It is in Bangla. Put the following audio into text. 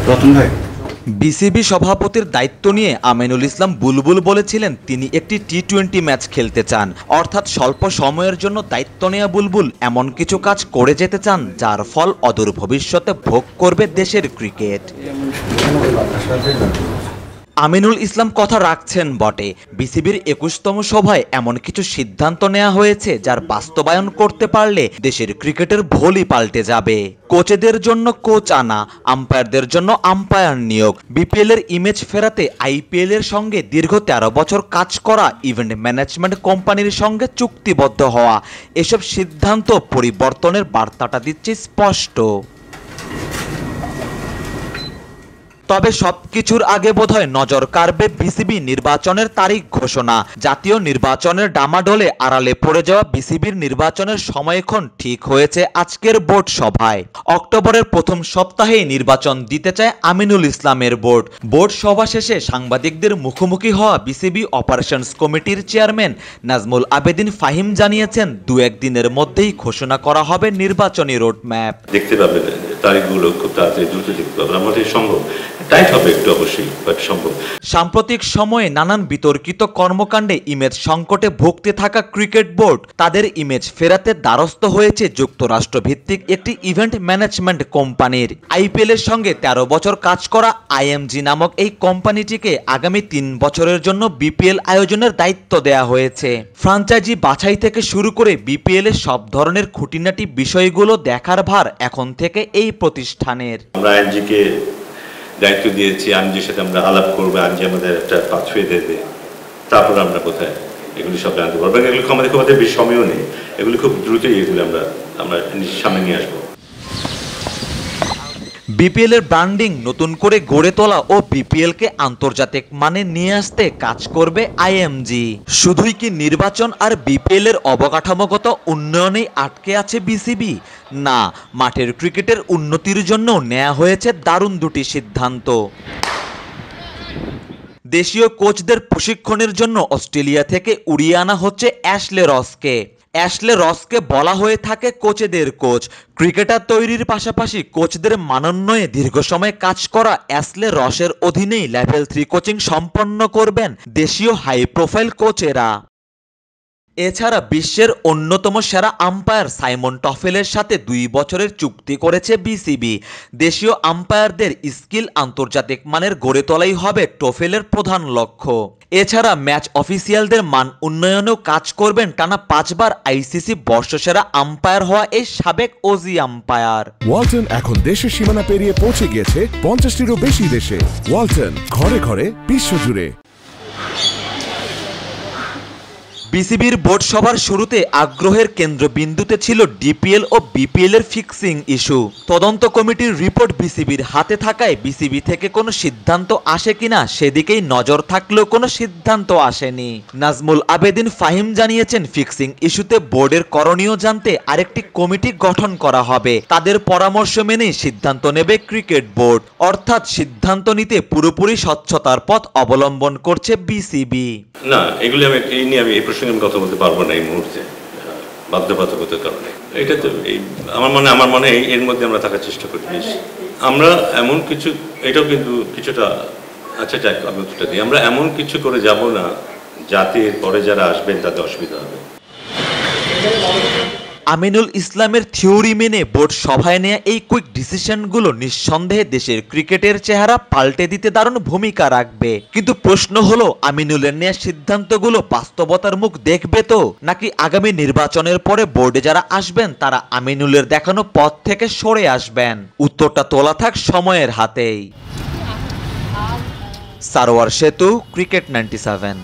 রতন ভাই, বিসিবি সভাপতির দায়িত্ব নিয়ে আমিনুল ইসলাম বুলবুল বলেছিলেন তিনি একটি টি-20 ম্যাচ খেলতে চান, অর্থাৎ স্বল্প সময়ের জন্য দায়িত্ব নেওয়া বুলবুল এমন কিছু কাজ করে যেতে চান যার ফল অদূর ভবিষ্যতে ভোগ করবে দেশের ক্রিকেট। আমিনুল ইসলাম কথা রাখছেন বটে, বিসিবির ২১তম সভায় এমন কিছু সিদ্ধান্ত নেওয়া হয়েছে যার বাস্তবায়ন করতে পারলে দেশের ক্রিকেটের ভোলই পাল্টে যাবে। কোচেদের জন্য কোচ আনা, আম্পায়ারদের জন্য আম্পায়ার নিয়োগ, বিপিএল এর ইমেজ ফেরাতে আইপিএল এর সঙ্গে দীর্ঘ ১৩ বছর কাজ করা ইভেন্ট ম্যানেজমেন্ট কোম্পানির সঙ্গে চুক্তিবদ্ধ হওয়া, এসব সিদ্ধান্ত পরিবর্তনের বার্তাটা দিচ্ছে স্পষ্ট। তবে সবকিছুর আগে বোধহয় নজর কাড়বে বিসিবি নির্বাচনের তারিখ ঘোষণা। জাতীয় নির্বাচনের ডামাডোলে আড়ালে পড়ে যাওয়া বিসিবির নির্বাচনের সময়ক্ষণ ঠিক হয়েছে আজকের বোর্ড সভায়। অক্টোবরের প্রথম সপ্তাহেই নির্বাচন দিতে চায় আমিনুল ইসলামের বোর্ড। বোর্ড সভা শেষে সাংবাদিকদের মুখোমুখি হওয়া বিসিবি অপারেশনস কমিটির চেয়ারম্যান নাজমুল আবেদিন ফাহিম জানিয়েছেন ২-১ দিনের মধ্যেই ঘোষণা করা হবে নির্বাচনী রোডম্যাপ। দেখতে পাবেন তারিখগুলো খুব তাড়াতাড়ি দ্রুত দেখতে পাবেন, আমাদের সম্ভব টাইট হবে একটু অবশ্যই, বাট সম্ভব। সাম্প্রতিক সময়ে নানান বিতর্কিত কর্মকাণ্ডে ইমেজ সংকটে ভুগতে থাকা ক্রিকেট বোর্ড তাদের ইমেজ ফেরাতে দ্বারস্থ হয়েছে যুক্তরাষ্ট্র ভিত্তিক একটি ইভেন্ট ম্যানেজমেন্ট কোম্পানির। আইপিএল এর সঙ্গে ১৩ বছর কাজ করা আইএমজি নামক এই কোম্পানিটিকে আগামী ৩ বছরের জন্য বিপিএল আয়োজনের দায়িত্ব দেয়া হয়েছে। ফ্রাঞ্চাইজি বাছাই থেকে শুরু করে বিপিএল এর সব ধরনের খুঁটিনাটি বিষয়গুলো দেখার ভার এখন থেকে এই প্রতিষ্ঠানের। আমরা আইএনজিকে দায়িত্ব দিয়েছি, আইনজির সাথে আমরা আলাপ করবো, আইনজি আমাদের একটা পাথওয়ে দেবে, তারপর আমরা কোথায় এগুলি সব জানতে পারবো। এগুলি আমাদের খুব বেশি সময়ও নেই, এগুলি খুব দ্রুতই এগুলি আমরা সামনে নিয়ে আসবো। বিপিএল এর ব্র্যান্ডিং নতুন করে গড়ে তোলা ও বিপিএল কে আন্তর্জাতিক মানে নিয়ে আসতে কাজ করবে আইএমজি। শুধুই কি নির্বাচন আর বিপিএল এর অবকাঠামোগত উন্নয়নেই আটকে আছে বিসিবি? না, মাঠের ক্রিকেটের উন্নতির জন্য নেওয়া হয়েছে দারুণ দুটি সিদ্ধান্ত। দেশীয় কোচদের প্রশিক্ষণের জন্য অস্ট্রেলিয়া থেকে উড়িয়ে আনা হচ্ছে অ্যাশলে রসকে। অ্যাশলে রসকে বলা হয়ে থাকে কোচেদের কোচ। ক্রিকেটার তৈরির পাশাপাশি কোচদের মানোন্নয়ে দীর্ঘ সময় কাজ করা অ্যাশলে রসের অধীনেই লেভেল 3 কোচিং সম্পন্ন করবেন দেশীয় হাই প্রোফাইল কোচেরা। এছাড়া বিশ্বের অন্যতম সেরা আম্পায়ার সাইমন টফেলের সাথে ২ বছরের চুক্তি করেছে বিসিবি। দেশীয় আম্পায়ারদের স্কিল আন্তর্জাতিক মানের গড়ে তোলাই হবে টফেলের প্রধান লক্ষ্য। এছাড়া ম্যাচ অফিসিয়ালদের মান উন্নয়নেও কাজ করবেন টানা ৫ বার আইসিসি বর্ষসেরা আম্পায়ার হওয়া এই সাবেক ওজি আম্পায়ার। ওয়ালটন এখন দেশের সীমানা পেরিয়ে পৌঁছে গিয়েছে ৫০টিরও বেশি দেশে। ওয়ালটন, ঘরে ঘরে বিশ্বজুড়ে। বিসিবির বোর্ড সভার শুরুতে আগ্রহের কেন্দ্রবিন্দুতে ছিল ডিপিএল ও বিপিএল এর ফিক্সিং ইস্যু। তদন্ত কমিটির রিপোর্ট বিসিবির হাতে থাকায় বিসিবি থেকে কোনো সিদ্ধান্ত আসে কিনা সেদিকেই নজর থাকলেও কোনো সিদ্ধান্ত আসেনি। নাজমুল আবেদিন ফাহিম জানিয়েছেন ফিক্সিং ইস্যুতে বোর্ডের করণীয় জানতে আরেকটি কমিটি গঠন করা হবে। তাদের পরামর্শ মেনেই সিদ্ধান্ত নেবে ক্রিকেট বোর্ড, অর্থাৎ সিদ্ধান্ত নিতে পুরোপুরি স্বচ্ছতার পথ অবলম্বন করছে বিসিবি। না, এগুলি আমি এই নিয়ে আমি এই প্রসঙ্গে কথা বলতে পারবো না এই মুহূর্তে, বাধ্যবাধকতার কারণে। এটা তো আমার মনে এর মধ্যে আমরা থাকার চেষ্টা করি। আমরা এমন কিছু, এটাও কিন্তু কিছুটা, আচ্ছা যাক আমি উত্তরটা দিই, আমরা এমন কিছু করে যাব না যাতে পরে যারা আসবেন তাদের অসুবিধা হবে। আমিনুল ইসলামের থিওরি মেনে বোর্ড সভায় নেয়া এই কুইক ডিসিশনগুলো নিঃসন্দেহে দেশের ক্রিকেটের চেহারা পাল্টে দিতে দারুণ ভূমিকা রাখবে। কিন্তু প্রশ্ন হলো, আমিনুলের নেয়া সিদ্ধান্তগুলো বাস্তবতার মুখ দেখবে তো, নাকি আগামী নির্বাচনের পরে বোর্ডে যারা আসবেন তারা আমিনুলের দেখানো পথ থেকে সরে আসবেন? উত্তরটা তোলা থাক সময়ের হাতেই। সারোয়ার সেতু, ক্রিকেট 97।